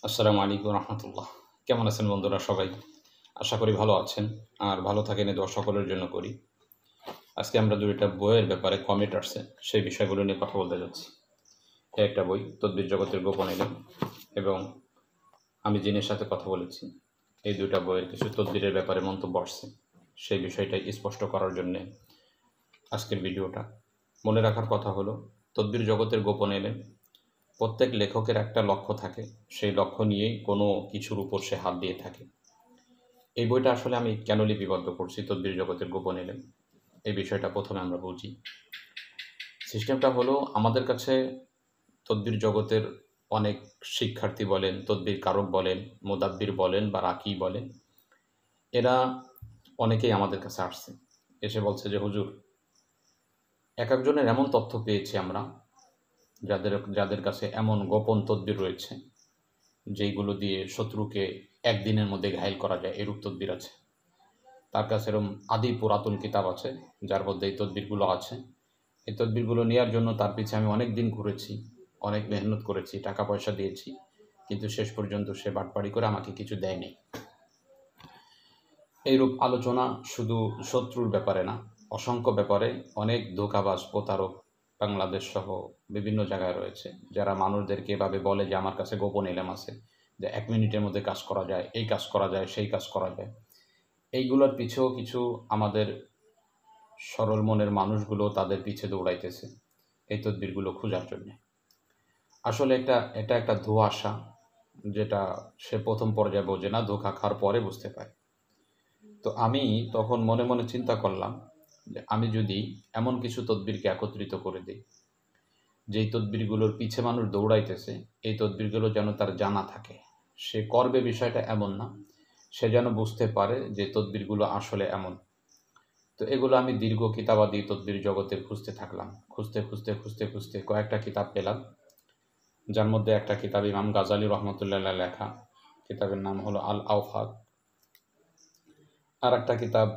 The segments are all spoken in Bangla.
আসসালামু আলাইকুম রহমতুল্লাহ। কেমন আছেন বন্ধুরা সবাই? আশা করি ভালো আছেন। আর ভালো থাকেন এই দোয়া সকলের জন্য করি। আজকে আমরা দুইটা বইয়ের ব্যাপারে কমেন্ট আসছে, সেই বিষয়গুলো নিয়ে কথা বলতে যাচ্ছি। একটা বই তদ্বির জগতের গোপন এলেম, এবং আমি যিনির সাথে কথা বলেছি, এই দুইটা বইয়ের কিছু তদ্বিরের ব্যাপারে মন্তব্য আসছে, সেই বিষয়টাই স্পষ্ট করার জন্যে আজকের ভিডিওটা। মনে রাখার কথা হলো, তদ্বির জগতের গোপন এলেম, প্রত্যেক লেখকের একটা লক্ষ্য থাকে, সেই লক্ষ্য নিয়েই কোনো কিছুর উপর সে হাত দিয়ে থাকে। এই বইটা আসলে আমি কেন লিপিবদ্ধ করছি তদ্বির জগতের গোপন এলেম, এই বিষয়টা প্রথমে আমরা বুঝি। সিস্টেমটা হলো, আমাদের কাছে তদ্বির জগতের অনেক শিক্ষার্থী বলেন, তদ্বির কারক বলেন, মুদাব্বির বলেন বা রাকি বলেন, এরা অনেকেই আমাদের কাছে আসছে, এসে বলছে যে হুজুর, এক একজনের এমন তথ্য পেয়েছি আমরা, যাদের যাদের কাছে এমন গোপন তদ্বির রয়েছে যেইগুলো দিয়ে শত্রুকে একদিনের মধ্যে ঘায়েল করা যায়, এরূপ তদ্বির আছে। তার কাছে এরকম আদি পুরাতন কিতাব আছে যার মধ্যে এই তদবিরগুলো আছে। এই তদবিরগুলো নেওয়ার জন্য তার পিছে আমি অনেক দিন ঘুরেছি, অনেক মেহনত করেছি, টাকা পয়সা দিয়েছি, কিন্তু শেষ পর্যন্ত সে বাটপাড়ি করে আমাকে কিছু দেয়নি। এইরূপ আলোচনা শুধু শত্রুর ব্যাপারে না, অসংখ্য ব্যাপারে অনেক ধোঁকাবাজ প্রতারক বাংলাদেশ সহ বিভিন্ন জায়গায় রয়েছে, যারা মানুষদেরকে এভাবে বলে যে আমার কাছে গোপন এলেম আছে, যে 1 মিনিটের মধ্যে কাজ করা যায়, এই কাজ করা যায়, সেই কাজ করা যায়। এইগুলোর পিছেও কিছু আমাদের সরল মনের মানুষগুলো তাদের পিছে দৌড়াইতেছে এই তদবিরগুলো খোঁজার জন্যে। আসলে এটা একটা ধোঁয়াশা, যেটা সে প্রথম পর্যায়ে বোঝে না, ধোঁকা খাওয়ার পরে বুঝতে পারে। তো আমি তখন মনে মনে চিন্তা করলাম যে আমি যদি এমন কিছু তদবিরকে একত্রিত করে দিই, যেই তদবিরগুলোর পিছে মানুষ দৌড়াইতেছে, এই তদবিরগুলো যেন তার জানা থাকে, সে করবে বিষয়টা এমন না, সে যেন বুঝতে পারে যে তদবিরগুলো আসলে এমন। তো এগুলো আমি দীর্ঘ কিতাবাদি তদবির জগতে খুঁজতে থাকলাম, খুঁজতে খুঁজতে খুঁজতে খুঁজতে কয়েকটা কিতাব পেলাম, যার মধ্যে একটা কিতাব ইমাম গাজালি রহমতুল্লাহ লেখা, কিতাবের নাম হলো আল আওফাক। আর একটা কিতাব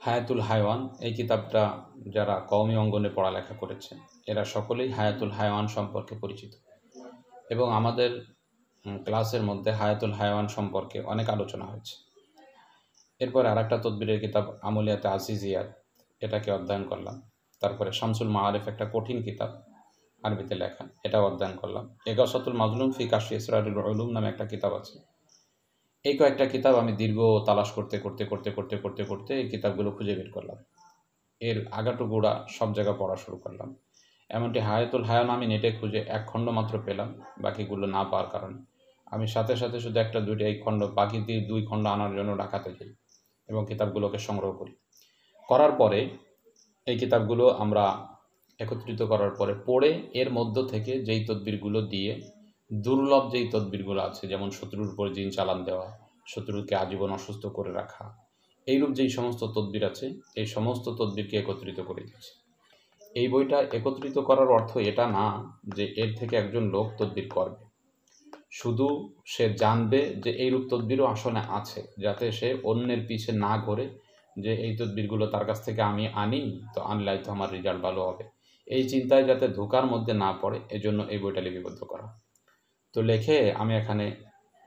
হায়াতুল হায়ওয়ান, এই কিতাবটা যারা কওমি অঙ্গনে পড়ালেখা করেছে এরা সকলেই হায়াতুল হায়ওয়ান সম্পর্কে পরিচিত, এবং আমাদের ক্লাসের মধ্যে হায়াতুল হায়ওয়ান সম্পর্কে অনেক আলোচনা হয়েছে। এরপর আর একটা তদবিরের কিতাব আমলিয়াতে আজিজিয়াত, এটাকে অধ্যয়ন করলাম। তারপরে শামসুল মাআরিফ, একটা কঠিন কিতাব আরবিতে লেখা, এটাও অধ্যয়ন করলাম। এগাসাতুল মাজলুম ফি কাশফি ইসরারুল উলুম নামে একটা কিতাব আছে। এই কয়েকটা কিতাব আমি দীর্ঘ তালাশ করতে করতে করতে করতে করতে করতে এই কিতাবগুলো খুঁজে বের করলাম। এর আগাটুকুড়া সব জায়গা পড়া শুরু করলাম। এমনটি হায়াতুল হায়ান আমি নেটে খুঁজে 1 খণ্ড মাত্র পেলাম, বাকিগুলো না পাওয়ার কারণে আমি সাথে সাথে শুধু একটা দুইটা এই খণ্ড, বাকি 2 খণ্ড আনার জন্য ঢাকাতে যাই এবং কিতাবগুলোকে সংগ্রহ করি। করার পরে এই কিতাবগুলো আমরা একত্রিত করার পরে পড়ে এর মধ্য থেকে যেই তদবিরগুলো দিয়ে দুর্লভ যেই তদবিরগুলো আছে, যেমন শত্রুর উপর জিন চালান দেওয়া, শত্রুকে আজীবন অসুস্থ করে রাখা, এইরূপ যেই সমস্ত তদবির আছে, এই সমস্ত তদবিরকে একত্রিত করে দিয়েছে। এই বইটা একত্রিত করার অর্থ এটা না যে এর থেকে একজন লোক তদবির করবে, শুধু সে জানবে যে এইরূপ তদবিরও আসলে আছে, যাতে সে অন্যের পিছে না ঘোরে, যে এই তদবিরগুলো তার কাছ থেকে আমি আনি, তো আনলাই তো আমার রেজাল্ট ভালো হবে, এই চিন্তায় যাতে ধোঁকার মধ্যে না পড়ে, এজন্য এই বইটা লিপিবদ্ধ করা। তো লেখে আমি এখানে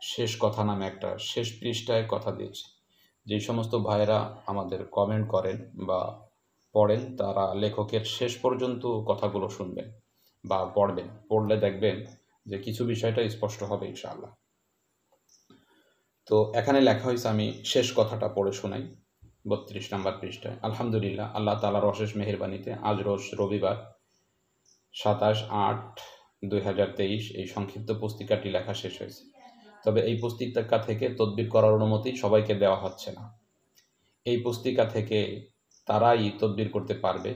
শেষ কথা নামে একটা শেষ পৃষ্ঠায় কথা দিয়েছি। যেই সমস্ত ভাইয়েরা আমাদের কমেন্ট করেন বা পড়েন, তারা লেখকের শেষ পর্যন্ত কথাগুলো শুনবেন বা পড়বেন, পড়লে দেখবেন যে কিছু বিষয়টা স্পষ্ট হবে ইনশাআল্লাহ। তো এখানে লেখা হয়েছে, আমি শেষ কথাটা পড়ে শোনাই। 32 নম্বর পৃষ্ঠায়। আলহামদুলিল্লাহ, আল্লাহ তাআলার অশেষ মেহেরবানিতে আজ রোজ রবিবার 27/8/2023 এই সংক্ষিপ্ত পুস্তিকাটি লেখা শেষ হয়েছে। তবে এই পুস্তিকা থেকে তদবির করার অনুমতি সবাইকে দেওয়া হচ্ছে না। এই পুস্তিকা থেকে তারাই তদবির করতে পারবে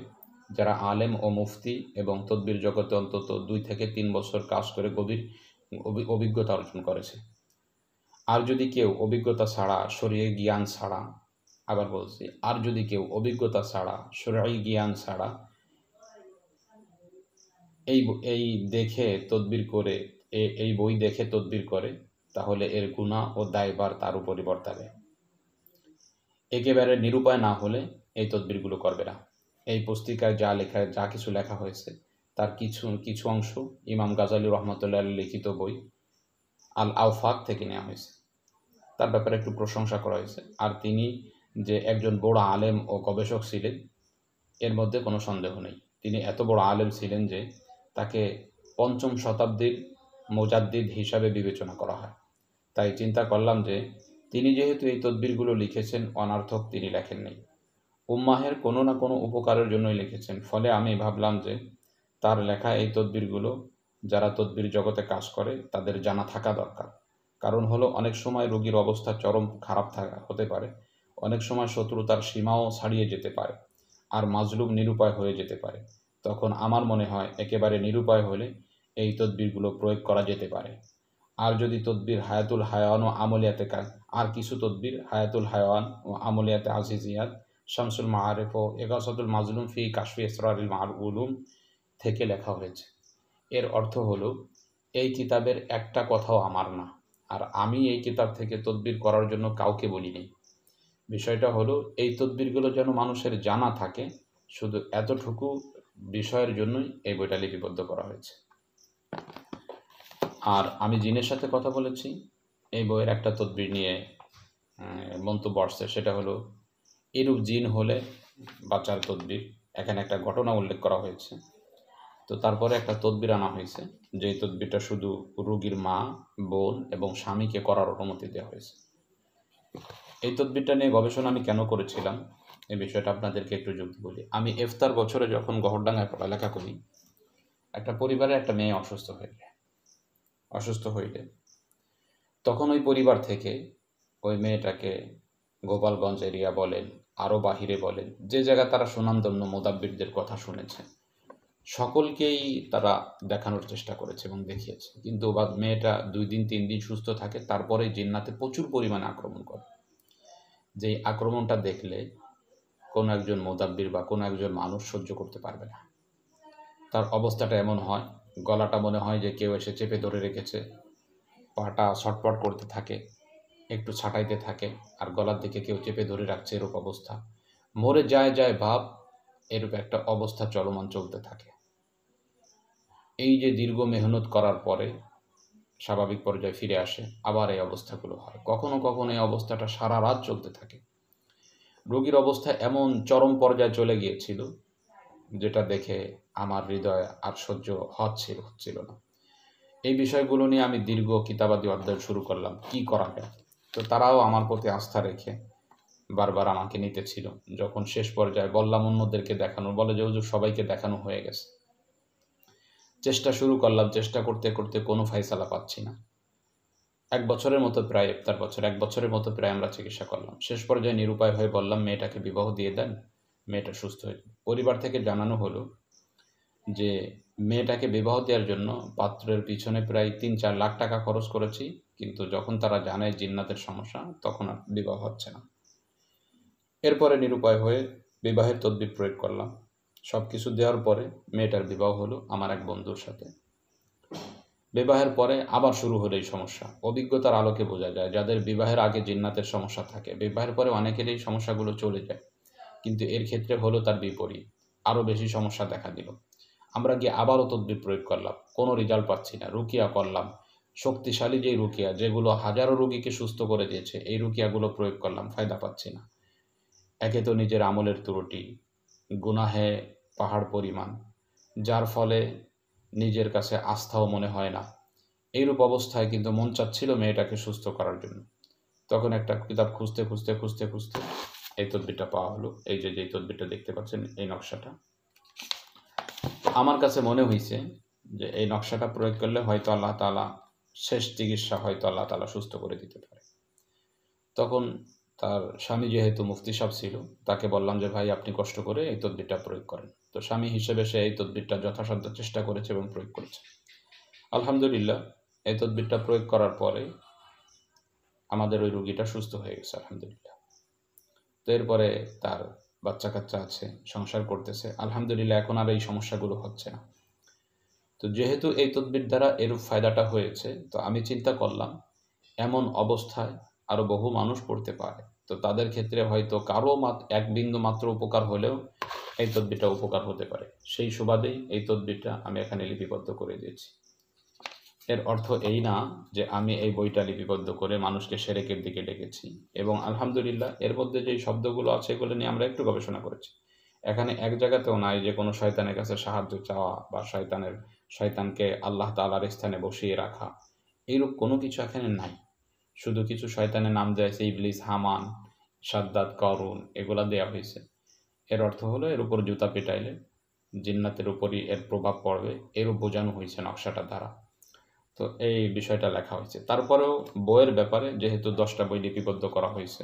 যারা আলেম ও মুফতি এবং তদবির জগতে অন্তত 2 থেকে 3 বছর কাজ করে গভীর অভিজ্ঞতা অর্জন করেছে। আর যদি কেউ অভিজ্ঞতা ছাড়া, শরীয়ী জ্ঞান ছাড়া, আবার বলছি, আর যদি কেউ অভিজ্ঞতা ছাড়া, শরীয়ী জ্ঞান ছাড়া এই দেখে তদবির করে, এই বই দেখে তদবির করে, তাহলে এর গুনাহ ও দায়ভার তার উপরই বর্তাবে। একেবারে নিরুপায় না হলে এই তদবিরগুলো করবে না। এই পুস্তিকায় যা কিছু লেখা হয়েছে তার কিছু অংশ ইমাম গাজালি রহমতুল্লাহ লিখিত বই, আল আওফাক থেকে নেওয়া হয়েছে। তার ব্যাপারে একটু প্রশংসা করা হয়েছে। আর তিনি যে একজন বড় আলেম ও গবেষক ছিলেন এর মধ্যে কোনো সন্দেহ নেই। তিনি এত বড় আলেম ছিলেন যে তাকে পঞ্চম শতাব্দীর মুজাদ্দিদ হিসাবে বিবেচনা করা হয়। তাই চিন্তা করলাম যে তিনি যেহেতু এই তদবিরগুলো লিখেছেন, অনর্থক তিনি লেখেননি, উম্মাহের কোনো না কোনো উপকারের জন্যই লিখেছেন। ফলে আমি ভাবলাম যে তার লেখা এই তদবিরগুলো যারা তদবির জগতে কাজ করে তাদের জানা থাকা দরকার। কারণ হলো অনেক সময় রোগীর অবস্থা চরম খারাপ হতে পারে, অনেক সময় শত্রুতার সীমাও ছাড়িয়ে যেতে পারে, আর মাজলুম নিরুপায় হয়ে যেতে পারে। তখন আমার মনে হয় একেবারে নিরুপায় হলে এই তদবিরগুলো প্রয়োগ করা যেতে পারে। আর যদি তদবির হায়াতুল হায়াওয়ান ও আমলিয়াতে আর কিছু তদবির হায়াতুল হায়াওয়ান ও আমলিয়াতে আজিজিয়াত, শামসুল মাআরিফ ও ইগাসাতুল মাজলুম ফি কাশফি ইসরারিল মালউলুম থেকে লেখা হয়েছে। এর অর্থ হলো এই কিতাবের একটা কথাও আমার না, আর আমি এই কিতাব থেকে তদবির করার জন্য কাউকে বলিনি। বিষয়টা হলো এই তদবিরগুলো যেন মানুষের জানা থাকে, শুধু এতটুকু বিষয়ের জন্যই এই বইটা লিপিবদ্ধ করা হয়েছে। আর আমি জিনের সাথে কথা বলেছি এই বইয়ের একটা তদবির নিয়ে মন্তব্য আসছে, সেটা হলো এরূপ জিন হলে বাঁচার তদবির। এখানে একটা ঘটনা উল্লেখ করা হয়েছে। তো তারপরে একটা তদবির আনা হয়েছে, যে তদবিরটা শুধু রোগীর মা, বোন এবং স্বামীকে করার অনুমতি দেওয়া হয়েছে। এই তদবিরটা নিয়ে গবেষণা আমি কেন করেছিলাম এই বিষয়টা আপনাদেরকে একটু যুক্তি বলি। আমি ইফতার বছরে যখন গহরডাঙ্গায় পড়ালেখা করি, একটা পরিবারে একটা মেয়ে অসুস্থ হইলে তখন ওই পরিবার থেকে ওই মেয়েটাকে গোপালগঞ্জ এরিয়া বলেন, আরও বাহিরে বলেন, যে জায়গা তারা সুনামধন্য মোদাব্বিরদের কথা শুনেছে, সকলকেই তারা দেখানোর চেষ্টা করেছে এবং দেখিয়েছে। কিন্তু মেয়েটা 2 দিন 3 দিন সুস্থ থাকে, তারপরে জিন্নাতে প্রচুর পরিমাণে আক্রমণ করে। যেই আক্রমণটা দেখলে কোনো একজন মোদাব্বির বা কোনো একজন মানুষ সহ্য করতে পারবে না। তার অবস্থাটা এমন হয়, গলাটা মনে হয় যে কেউ এসে চেপে ধরে রেখেছে, পাটা ছটপট করতে থাকে, একটু ছাটাইতে থাকে, আর গলার দিকে কেউ চেপে ধরে রাখছে, এরূপ অবস্থা। মরে যায় ভাব, এরূপ একটা অবস্থা চলমান চলতে থাকে। এই যে দীর্ঘ মেহনত করার পরে স্বাভাবিক পর্যায়ে ফিরে আসে, আবার এই অবস্থাগুলো হয়। কখনো কখনো এই অবস্থাটা সারা রাত চলতে থাকে। রোগীর অবস্থা এমন চরম পর্যায়ে চলে গিয়েছিল যেটা দেখে আমার হৃদয় আর সহ্য হচ্ছিল না। এই বিষয়গুলো নিয়ে আমি দীর্ঘ কিতাবাদি অধ্যয়ন শুরু করলাম, কি করা যায়। তো তারাও আমার প্রতি আস্থা রেখে বারবার আমাকে নিতেছিল। যখন শেষ পর্যায়ে বললাম অন্যদেরকে দেখানো, বলে যে হুজুর সবাইকে দেখানো হয়ে গেছে। চেষ্টা শুরু করলাম, চেষ্টা করতে করতে কোনো ফায়সালা পাচ্ছি না। 1 বছরের মতো প্রায়, ইফতার বছর 1 বছরের মতো প্রায় আমরা চিকিৎসা করলাম। শেষ পর্যায়ে নিরুপায় হয়ে বললাম মেয়েটাকে বিবাহ দিয়ে দেন, মেয়েটা সুস্থ হয়ে যাবে। পরিবার থেকে জানানো হলো যে মেয়েটাকে বিবাহ দেওয়ার জন্য পাত্রের পিছনে প্রায় 3-4 লাখ টাকা খরচ করেছি, কিন্তু যখন তারা জানে জিন্নাতের সমস্যা তখন আর বিবাহ হচ্ছে না। এরপরে নিরুপায় হয়ে বিবাহের তদবির প্রয়োগ করলাম। সব কিছু দেওয়ার পরে মেয়েটার বিবাহ হলো আমার এক বন্ধুর সাথে। বিবাহের পরে আবার শুরু হলো এই সমস্যা। অভিজ্ঞতার আলোকে বোঝা যায় যাদের বিবাহের আগে জিন্নাতের সমস্যা থাকে, বিবাহের পরে অনেকের এই সমস্যাগুলো চলে যায়, কিন্তু এর ক্ষেত্রে হলো তার বিপরীত, আরও বেশি সমস্যা দেখা দিল। আমরা গিয়ে আবারও তদবির প্রয়োগ করলাম, কোনো রেজাল্ট পাচ্ছি না। রুকিয়া করলাম, শক্তিশালী যেই রুকিয়া যেগুলো হাজারো রোগীকে সুস্থ করে দিয়েছে, এই রুকিয়াগুলো প্রয়োগ করলাম, ফায়দা পাচ্ছি না। একে তো নিজের আমলের ত্রুটি, গুনাহে পাহাড় পরিমাণ, যার ফলে নিজের কাছে আস্থাও মনে হয় না। এইরূপ অবস্থায় কিন্তু মন চাচ্ছিল মেয়েটাকে সুস্থ করার জন্য। তখন একটা কিতাব খুঁজতে এই তদবিরটা পাওয়া হলো। এই যে তদবিরটা দেখতে পাচ্ছেন, এই নকশাটা আমার কাছে মনে হয়েছে যে এই নকশাটা প্রয়োগ করলে হয়তো আল্লাহ তাআলা শেষ চিকিৎসা হয়তো আল্লাহ তাআলা সুস্থ করে দিতে পারে। তখন তার স্বামী যেহেতু মুফতি সাহেব ছিল, তাকে বললাম যে ভাই আপনি কষ্ট করে এই তদবিরটা প্রয়োগ করেন। তো স্বামী হিসেবে সে এই তদবিরটা যথাসাধ্য চেষ্টা করেছে এবং প্রয়োগ করেছে। আলহামদুলিল্লাহ, এই তদবিরটা প্রয়োগ করার পরে আমাদের ওই রোগীটা সুস্থ হয়ে গেছে আলহামদুলিল্লাহ। তো এরপরে তার বাচ্চা কাচ্চা আছে, সংসার করতেছে আলহামদুলিল্লাহ, এখন আর এই সমস্যাগুলো হচ্ছে না। তো যেহেতু এই তদবির দ্বারা এরূপ ফায়দাটা হয়েছে, তো আমি চিন্তা করলাম এমন অবস্থায় আরও বহু মানুষ পড়তে পারে, তো তাদের ক্ষেত্রে হয়তো কারো এক বিন্দু মাত্র উপকার হলেও এই তদবিরটা উপকার হতে পারে। সেই সুবাদেই এই তদবিরটা আমি এখানে লিপিবদ্ধ করে দিয়েছি। এর অর্থ এই না যে আমি এই বইটা লিপিবদ্ধ করে মানুষকে শিরকের দিকে ডেকেছি, এবং আলহামদুলিল্লাহ এর মধ্যে যেই শব্দগুলো আছে এগুলো নিয়ে আমরা একটু গবেষণা করেছি। এখানে এক জায়গাতেও নাই যে কোনো শয়তানের কাছে সাহায্য চাওয়া বা শয়তানকে আল্লাহ তাআলার স্থানে বসিয়ে রাখা, এইরূপ কোনো কিছু এখানে নাই। শুধু কিছু শয়তানের নাম দেয়া হয়েছে, ইবলিস, হামান, সাদ্দাত, করুন, এগুলা দেয়া হয়েছে। এর অর্থ হলো এর উপর জুতা পেটাইলে জিন্নাতের উপরই এর প্রভাব পড়বে, এরও বোঝানো হয়েছে নকশাটা দ্বারা। তো এই বিষয়টা লেখা হয়েছে। তারপরেও বইয়ের ব্যাপারে যেহেতু 10টা বই লিপিবদ্ধ করা হয়েছে,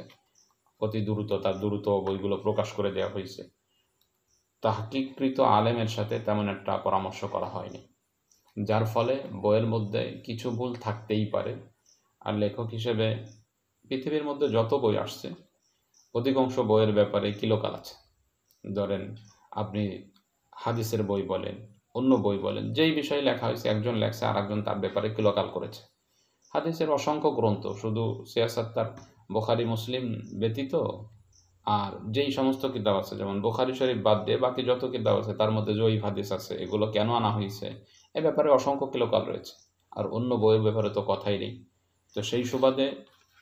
অতি দ্রুত তার দ্রুত বইগুলো প্রকাশ করে দেওয়া হয়েছে। তাহকিককৃত আলেমের সাথে তেমন একটা পরামর্শ করা হয়নি, যার ফলে বইয়ের মধ্যে কিছু ভুল থাকতেই পারে। আর লেখক হিসেবে পৃথিবীর মধ্যে যত বই আসছে অধিকাংশ বইয়ের ব্যাপারে কিলোকাল আছে। ধরেন আপনি হাদিসের বই বলেন, অন্য বই বলেন, যেই বিষয়ে লেখা হয়েছে একজন লেখছে আর একজন তার ব্যাপারে কিলোকাল করেছে। হাদিসের অসংখ্য গ্রন্থ, শুধু সিয়াসাত্তার বুখারী মুসলিম ব্যতীত আর যেই সমস্ত কিতাব আছে, যেমন বুখারী শরীফ বাদ দিয়ে বাকি যত কিতাব আছে তার মধ্যে জয়ীফ হাদিস আছে, এগুলো কেন আনা হয়েছে এ ব্যাপারে অসংখ্য কিলোকাল রয়েছে। আর অন্য বইয়ের ব্যাপারে তো কথাই নেই। তো সেই সুবাদে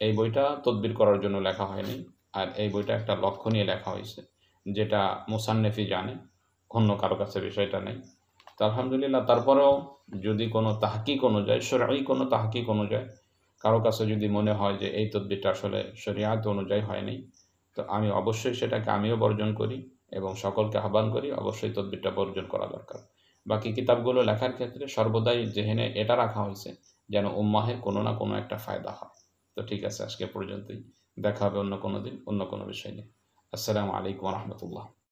এই বইটা তদবির করার জন্য লেখা হয়নি, আর এই বইটা একটা লক্ষ্য নিয়ে লেখা হয়েছে, যেটা মুসান্নেফি জানে, অন্য কারো কাছে বিষয়টা নেই। তো আলহামদুলিল্লাহ, তারপরেও যদি কোনো তাহকিক অনুযায়ী, শরঈ কোনো তাহকিক অনুযায়ী কারো কাছে যদি মনে হয় যে এই তদবিরটা আসলে শরিয়াত অনুযায়ী হয়নি, তো আমি অবশ্যই সেটাকে আমিও বর্জন করি এবং সকলকে আহ্বান করি অবশ্যই তদবিরটা বর্জন করা দরকার। বাকি কিতাবগুলো লেখার ক্ষেত্রে সর্বদাই জেহেনে এটা রাখা হয়েছে যেন উম্মাহের কোনো না কোনো একটা ফায়দা হয়। তো ঠিক আছে, আজকে পর্যন্তই। দেখা হবে অন্য কোনো দিন অন্য কোনো বিষয় নিয়ে। আসসালামু আলাইকুম ওয়া রাহমাতুল্লাহ।